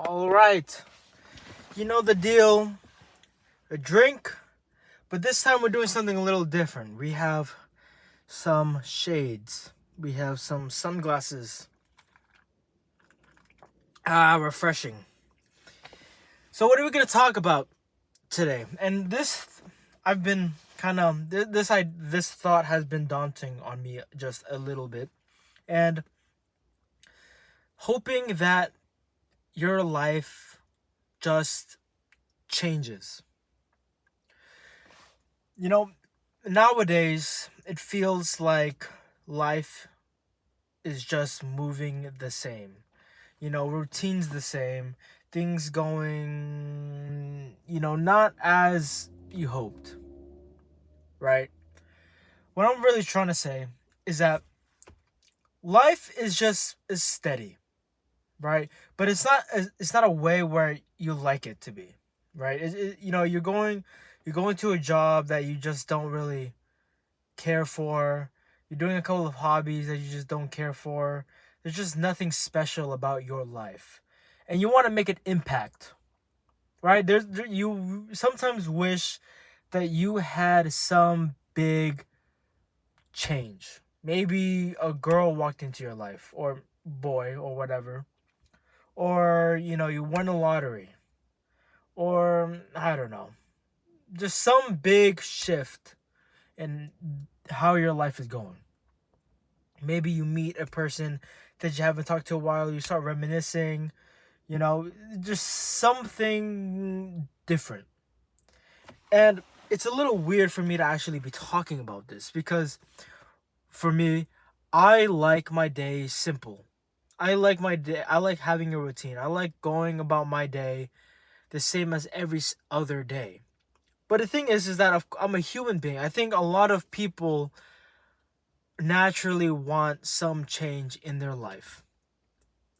All right. You know the deal. A drink, but this time we're doing something a little different. We have some shades. We have some sunglasses. Refreshing. So what are we going to talk about today? And I've been kind of this thought has been daunting on me just a little bit, and hoping that your life just changes. You know, nowadays it feels like life is just moving the same. Routine's the same, things going, not as you hoped, right? What I'm really trying to say is that life is steady, right? But it's not a way where you like it to be, right? You're going to a job that you just don't really care for. You're doing a couple of hobbies that you just don't care for. There's just nothing special about your life, and you want to make an impact, right? You sometimes wish that you had some big change. Maybe a girl walked into your life, or boy, or whatever, or you won the lottery, or I don't know, just some big shift in how your life is going. Maybe you meet a person that you haven't talked to a while, you start reminiscing, just something different. And it's a little weird for me to actually be talking about this because for me, I like my day simple. I like having a routine. I like going about my day the same as every other day. But the thing is that I'm a human being. I think a lot of people naturally want some change in their life.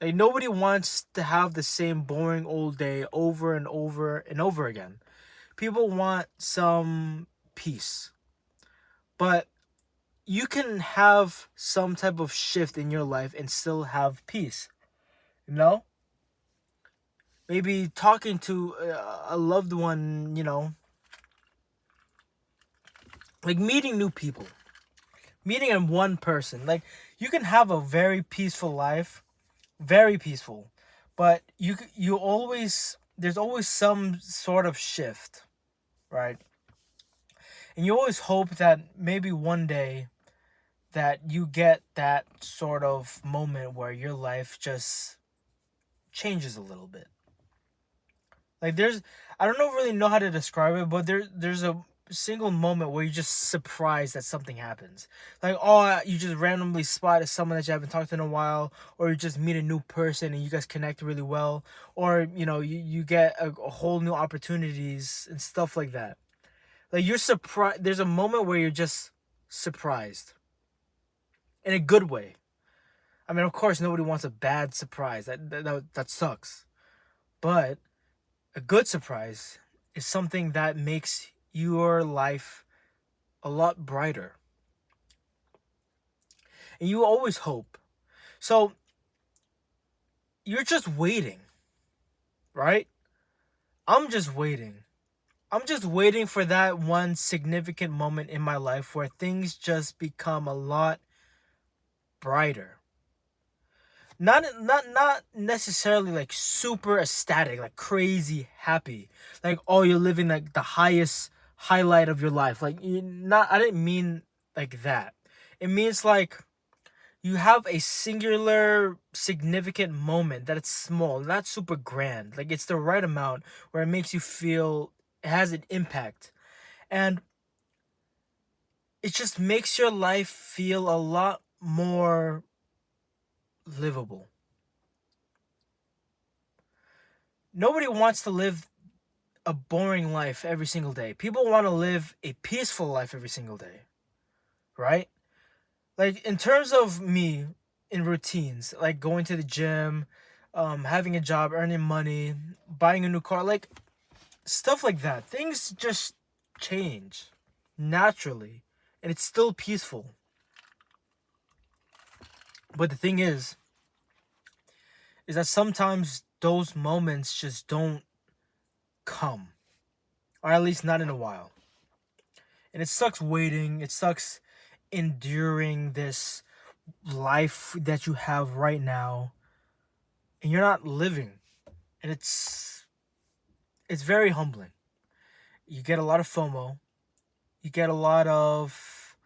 Like nobody wants to have the same boring old day over and over and over again. People want some peace. But you can have some type of shift in your life and still have peace. You know? Maybe talking to a loved one, like meeting new people. Meeting in one person. Like you can have a very peaceful life, very peaceful. But you always there's always some sort of shift, right? And you always hope that maybe one day that you get that sort of moment where your life just changes a little bit. Like I don't really know how to describe it, but there's a single moment where you're just surprised that something happens. Like, oh, you just randomly spot someone that you haven't talked to in a while, or you just meet a new person and you guys connect really well, or you get a whole new opportunities and stuff like that. Like you're surprised. There's a moment where you're just surprised in a good way. I mean, of course, nobody wants a bad surprise. That sucks. But a good surprise is something that makes your life a lot brighter. And you always hope. So you're just waiting, right? I'm just waiting. I'm just waiting for that one significant moment in my life where things just become a lot brighter. Not necessarily like super ecstatic, like crazy happy, like oh you're living like the highest highlight of your life. Like not I didn't mean like that. It means like you have a singular significant moment that it's small, not super grand. Like it's the right amount where it makes you feel it has an impact. And it just makes your life feel a lot more livable. Nobody wants to live a boring life every single day. People want to live a peaceful life every single day, right? Like in terms of me in routines, like going to the gym, having a job, earning money, buying a new car, like stuff like that. Things just change naturally, and it's still peaceful. But the thing is that sometimes those moments just don't come, or at least not in a while. And it sucks waiting. It sucks enduring this life that you have right now, and you're not living. And it's very humbling. You get a lot of FOMO. You get a lot of,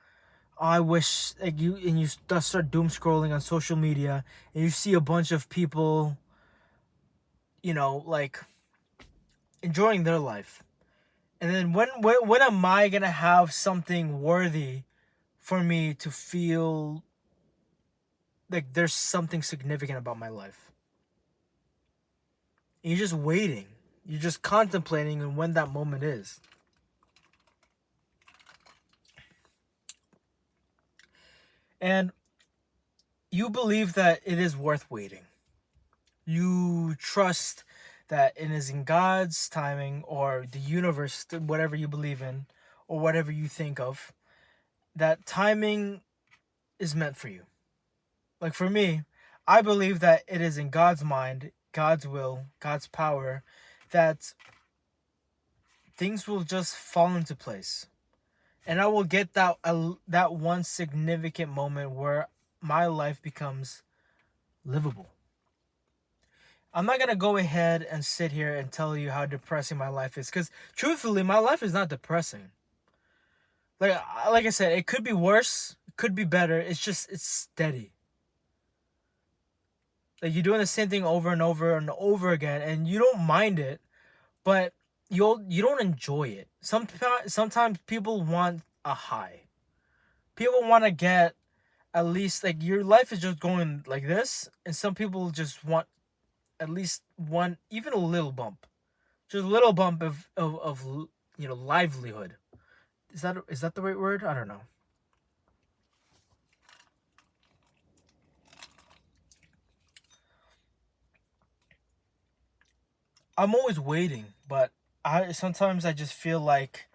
"Oh, I wish," like you start doom scrolling on social media, and you see a bunch of people, like enjoying their life. And then when am I gonna have something worthy for me to feel like there's something significant about my life? And you're just waiting. You're just contemplating on when that moment is. And you believe that it is worth waiting. You trust that it is in God's timing, or the universe, whatever you believe in, or whatever you think of, that timing is meant for you. Like for me, I believe that it is in God's mind, God's will, God's power, that things will just fall into place. And I will get that one significant moment where my life becomes livable. I'm not gonna go ahead and sit here and tell you how depressing my life is, because truthfully, my life is not depressing. Like I said, it could be worse, it could be better. It's steady. Like you're doing the same thing over and over and over again, and you don't mind it, but you don't enjoy it. Sometimes people want a high. People want to get at least, like, your life is just going like this, and some people just want at least one, even a little bump, just a little bump of livelihood. Is that the right word? I don't know. I'm always waiting, but I sometimes I just feel like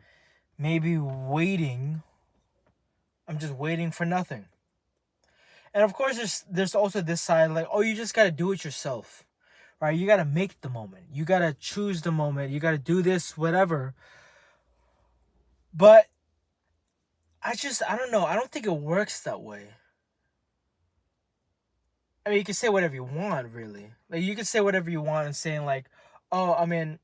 maybe waiting. I'm just waiting for nothing. And of course, there's also this side, like, oh, you just gotta do it yourself, right? You gotta make the moment. You gotta choose the moment. You gotta do this, whatever. But I don't know. I don't think it works that way. I mean, you can say whatever you want, really. Like, you can say whatever you want and saying like, oh, I mean,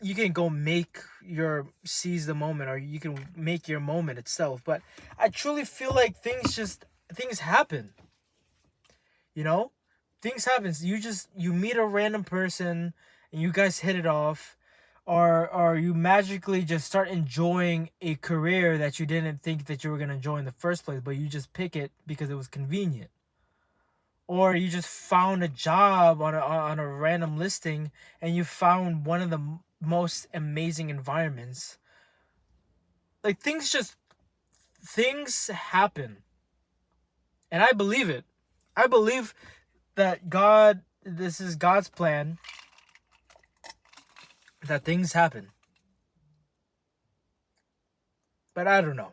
you can go make your seize the moment, or you can make your moment itself. But I truly feel like things happen. You know, things happen. You meet a random person and you guys hit it off, or you magically just start enjoying a career that you didn't think that you were gonna enjoy in the first place, but you just pick it because it was convenient. Or you just found a job on a random listing, and you found one of the most amazing environments. Like, things happen, and I believe it. I believe that this is God's plan, that things happen. But I don't know.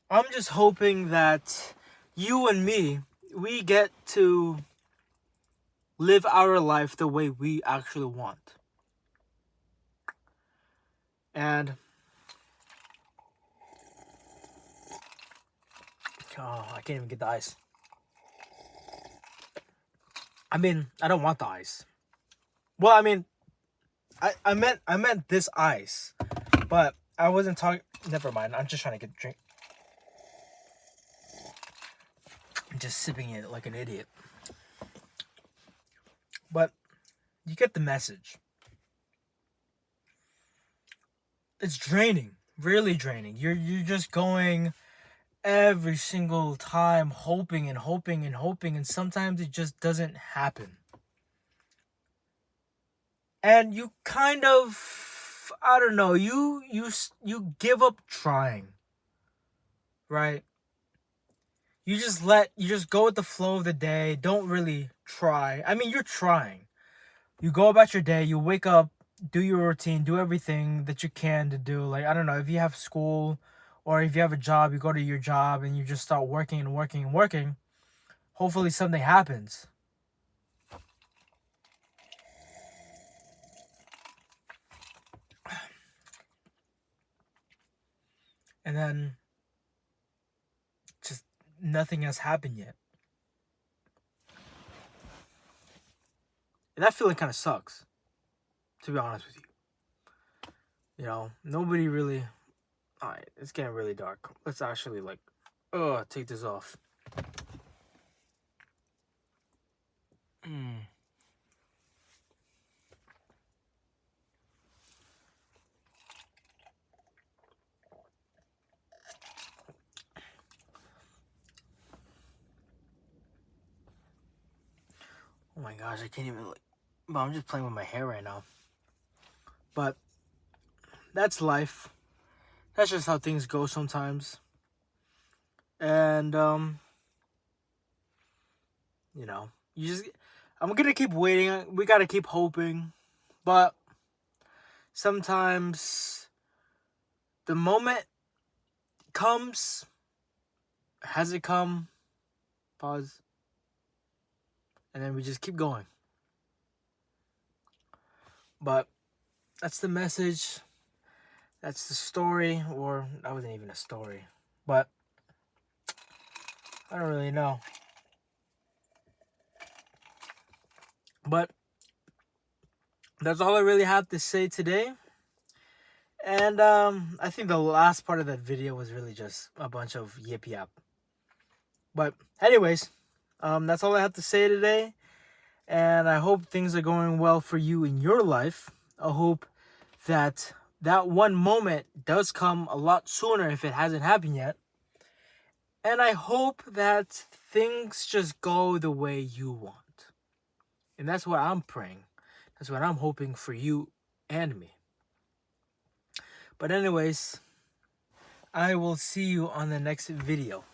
I'm just hoping that you and me, we get to live our life the way we actually want. And I can't even get the ice. I mean, I don't want the ice. Well, I mean, I meant this ice, but I wasn't talking. Never mind. I'm just trying to get a drink. I'm just sipping it like an idiot. But you get the message. It's draining, really draining. You're just going every single time, hoping and hoping and hoping, and sometimes it just doesn't happen. And you kind of, I don't know, you give up trying, right? You just go with the flow of the day. Don't really try. I mean, you're trying. You go about your day. You wake up, do your routine, do everything that you can to do. Like, I don't know, if you have school or if you have a job, you go to your job and you just start working and working and working. Hopefully something happens. and then just nothing has happened yet. And that feeling kind of sucks, to be honest with you. You know, nobody really... Alright, it's getting really dark. Let's actually, like, take this off. Oh my gosh, I can't even, like... But I'm just playing with my hair right now. But that's life. That's just how things go sometimes. And, you know, I'm gonna keep waiting. We gotta keep hoping. But sometimes the moment comes. Has it come? Pause. And then we just keep going. But that's the message. That's the story. Or that wasn't even a story. But I don't really know. But that's all I really have to say today. And I think the last part of that video was really just a bunch of yip yap. But anyways, that's all I have to say today. And I hope things are going well for you in your life. I hope that one moment does come a lot sooner if it hasn't happened yet. And I hope that things just go the way you want. And that's what I'm praying. That's what I'm hoping for you and me. But anyways, I will see you on the next video.